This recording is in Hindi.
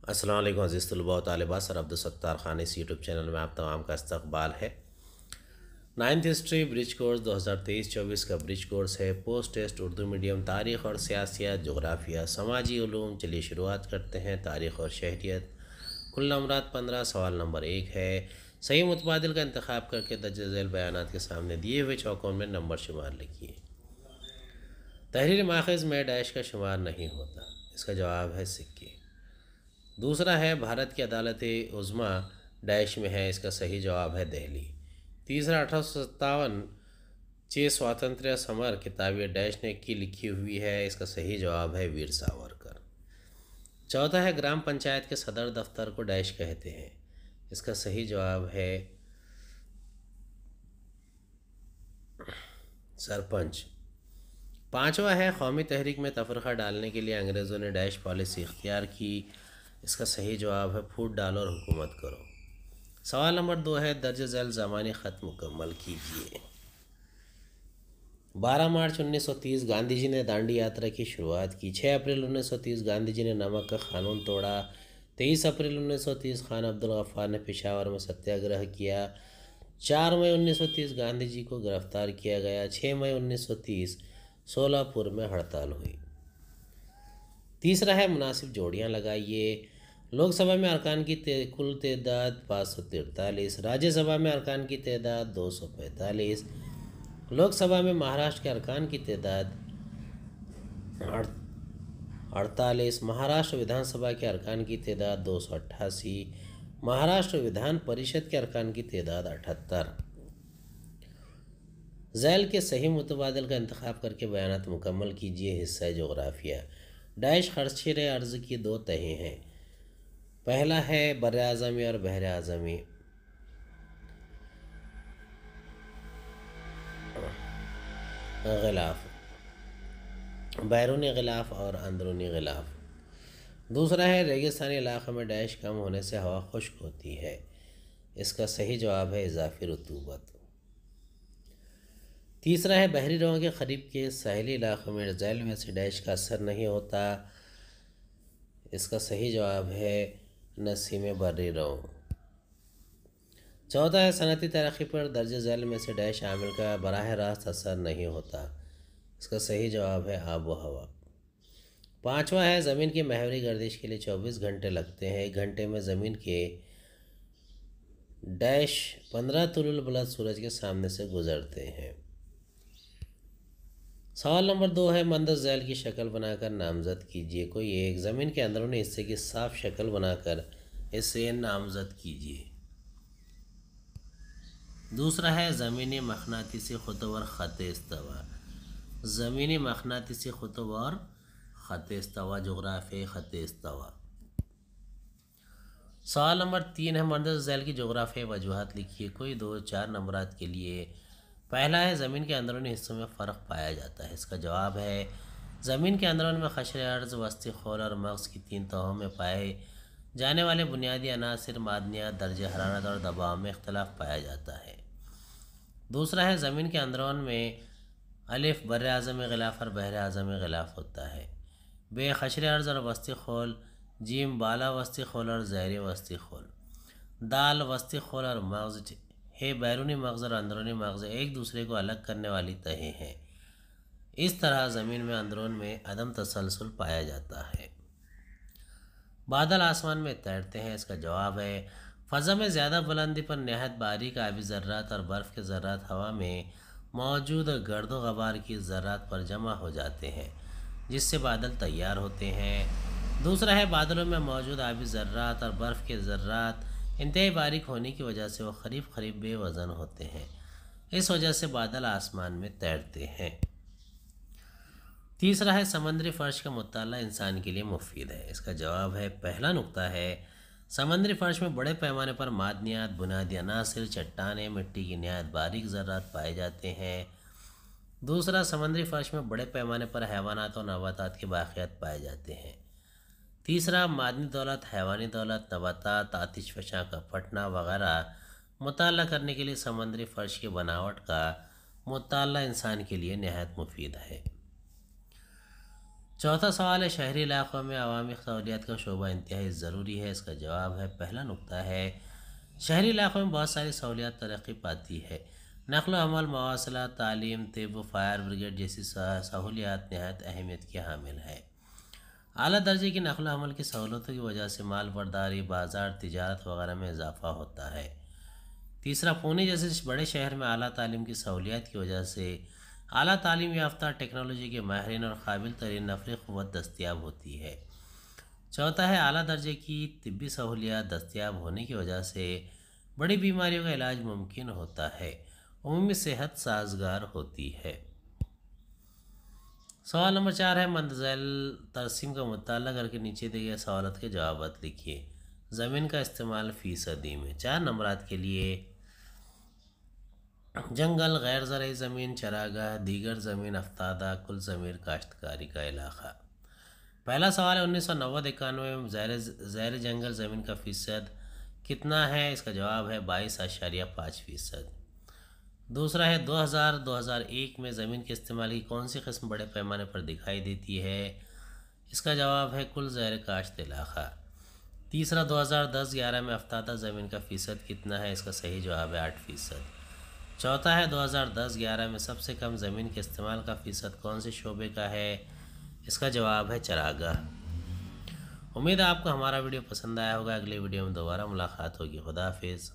अस्सलाम वालेकुम अज़ीज़ तलबा व तालिबात। सर अब्दुल ख़ान इस यूट्यूब चैनल में आप तमाम का इस्तक़बाल है। 9th हिस्ट्री ब्रिज कोर्स 2023-24 का ब्रिज कोर्स है। पोस्ट टेस्ट उर्दू मीडियम, तारीख़ और सियासियत, जोग्राफ़िया, समाजी उलूम। चलिए शुरुआत करते हैं। तारीख़ और शहरियत। कुल नंबरात 15। सवाल नंबर 1 है, सही मुतबादिल का इंतखाब करके दर्ज झैल बयानात के सामने दिए हुए चौकों में नंबर शुमार लिखिए। तहरीर माखज़ में डैश का शुमार नहीं होता। इसका जवाब है सिक्के। दूसरा है, भारत की अदालत उज़्मा डैश में है। इसका सही जवाब है दिल्ली। तीसरा, 1857 चे स्वातंत्र्य समर किताबी डैश ने की लिखी हुई है। इसका सही जवाब है वीर सावरकर। चौथा है, ग्राम पंचायत के सदर दफ्तर को डैश कहते हैं। इसका सही जवाब है सरपंच। पांचवा है, कौमी तहरीक में तफरक़ा डालने के लिए अंग्रेज़ों ने डैश पॉलिसी इख्तियार की। इसका सही जवाब है फूट डालो और हुकूमत करो। सवाल नंबर 2 है, दर्ज झैल ज़मानी ख़त मुकम्मल कीजिए। 12 मार्च 1930 गांधी जी ने दांडी यात्रा की शुरुआत की। 6 अप्रैल 1930 गांधी जी ने नमक का कानून तोड़ा। 23 अप्रैल 1930 खान अब्दुल गफ्फार ने पेशावर में सत्याग्रह किया। 4 मई 1930 गांधी जी को गिरफ्तार किया गया। 6 मई 1930 सोलापुर में हड़ताल हुई। तीसरा है, मुनासिब जोड़ियाँ लगाइए। लोकसभा में अरकान की कुल तादाद 543। राज्यसभा में अरकान की तादाद 245। लोकसभा में महाराष्ट्र के अरकान की तादाद 48। महाराष्ट्र विधानसभा के अरकान की तादाद 288। महाराष्ट्र विधान परिषद के अरकान की तादाद 78। झैल के सही मुतबादिल का इंतखाब करके बयानात मुकम्मल कीजिए। हिस्सा जोग्राफिया। डैश खर्चेर अर्ज़ की 2 तहें हैं। पहला है बर आज़मी और बहर आज़मी। ग़िलाफ़, बैरूनी ग़िलाफ़ और अंदरूनी ग़िलाफ़। दूसरा है, रेगिस्तानी इलाक़े में डैश कम होने से हवा खुश्क होती है। इसका सही जवाब है इजाफ़ी रतूबत। तीसरा है, बहरी रवों के करीब के साहिली इलाक़ों में झैल में से डैश का असर नहीं होता। इसका सही जवाब है नसीम बर्री रवों। चौथा है, सनती तरक्की पर दर्ज झैल में से डैश आमिल का बराह रास्त असर नहीं होता। इसका सही जवाब है आब व हवा। पाँचवा है, ज़मीन की महवरी गर्दिश के लिए 24 घंटे लगते हैं। 1 घंटे में ज़मीन के डैश 15 तुलुल बुलंद सूरज के सामने से गुजरते हैं। सवाल नंबर 2 है, मंदस झैल की शक्ल बनाकर नामज़द कीजिए। कोई एक ज़मीन के अंदरूनी हिस्से की साफ शक्ल बनाकर इसे नामज़द कीजिए। दूसरा है, ज़मीनी मखनातीसी ख़ुतब और ख़त इस्तवा। ज़मीनी मखनातीसी ख़ुतब और ख़त इस्तवा, जोग्राफ़ी ख़त इस्तवा। सवाल नंबर 3 है, मंदस झैल की जोग्राफ़ी वजूहात लिखिए। कोई 2-4 नंबरात के लिए। पहला है, ज़मीन के अंदरूनी हिस्सों में फ़र्क पाया जाता है। इसका जवाब है ज़मीन के अंदरून में क़शर अर्ज़, वस्ती खोल और मग़ज़ की 3 तहों में पाए जाने वाले बुनियादी अनासिर, मादनियात, दर्ज हरारत और दबाव में इख्तलाफ पाया जाता है। दूसरा है, ज़मीन के अंदरून में अलिफ बर आज़मी ग़िलाफ़ और बहर आज़मी ग़िलाफ़ होता है। बे क़शर अर्ज़ और वस्ती खोल। जीम बाला वस्ती खोल और ज़हरी वस्ती खोल। दाल वस्ती खोल और मग़ज़ है बैरूनी मग़ज़ और अंदरूनी मग़ज़ एक दूसरे को अलग करने वाली तहें हैं। इस तरह ज़मीन में अंदरून में अदम तसलसल पाया जाता है। बादल आसमान में तैरते हैं। इसका जवाब है फ़ज़ा में ज़्यादा बुलंदी पर नहायत बारीक आबी ज़र्रात और बर्फ़ के ज़र्रात हवा में मौजूद गर्दो ग़बार की ज़र्रात पर जमा हो जाते हैं, जिससे बादल तैयार होते हैं। दूसरा है, बादलों में मौजूद आबी ज़र्रात और बर्फ़ के ज़र्रात इंतहाई बारीक होने की वजह से वो करीब बेवज़न होते हैं। इस वजह से बादल आसमान में तैरते हैं। तीसरा है, समंदरी फ़र्श का मुताला इंसान के लिए मुफीद है। इसका जवाब है, पहला नुक्ता है, समंदरी फ़र्श में बड़े पैमाने पर मादनियात, बुनियादी अनासिर, चट्टानें, मिट्टी की नहायत बारीक ज़र्रात पाए जाते हैं। दूसरा, समंदरी फ़र्श में बड़े पैमाने पर हैवानात और नबातात के बाक़ियात पाए जाते हैं। तीसरा, मादनी दौलत, हैवानी दौलत, नबातात, आतिश फ़शां का फटना वगैरह मुताला करने के लिए समंदरी फ़र्श की बनावट का मुताला इंसान के लिए नहायत मुफीद है। चौथा सवाल है, शहरी इलाकों में अवामी सहूलियात का शोबा इंतहाई ज़रूरी है। इसका जवाब है, पहला नुक्ता है, शहरी इलाकों में बहुत सारी सहूलियात तरक्की पाती है। नकल व अमल, मवासलात, तालीम, तिब, फायर ब्रिगेड जैसी सहूलियात नहायत अहमियत की हामिल है। आला दर्जे की नकल व अमल की सहूलतों की वजह से माल बर्दारी, बाजार, तिजारत वगैरह में इजाफा होता है। तीसरा, पुणे जैसे बड़े शहर में आला तालीम की सहूलियात की वजह से आला तालीम याफ्ता, टेक्नोलॉजी के माहिरीन और काबिल तरीन नफरी क़ुव्वत दस्तियाब होती है। चौथा है, आला दर्जे की तिब्बी सहूलियात दस्तियाब होने की वजह से बड़ी बीमारियों का इलाज मुमकिन होता है, उम्मी सेहत साजगार होती है। सवाल नंबर 4 है, मंदजैल तरसीम का मुताला करके नीचे दिए गए सवालत के जवाब लिखिए। ज़मीन का इस्तेमाल फ़ीसदी में 4 नंबरात के लिए, जंगल, गैर ज़रई ज़मीन, चरागाह, दीगर ज़मीन, अफ्तादा, कुल ज़मीन, काश्तकारी का इलाका। पहला सवाल है, 1990-91 में ज़ैर जंगल ज़मीन का फ़ीसद कितना है? इसका जवाब है 22.5%। दूसरा है, 2000-2001 में ज़मीन के इस्तेमाल की कौन सी किस्म बड़े पैमाने पर दिखाई देती है? इसका जवाब है कुल ज़ैर काश्त इलाका। तीसरा, 2010-11 में अफ्तादा ज़मीन का फ़ीसद कितना है? इसका सही जवाब है 8%। चौथा है, 2010-11 में सबसे कम ज़मीन के इस्तेमाल का फ़ीसद कौन से शोबे का है? इसका जवाब है चरागाह। उम्मीद है आपको हमारा वीडियो पसंद आया होगा। अगले वीडियो में दोबारा मुलाकात होगी। खुदा हाफिज़।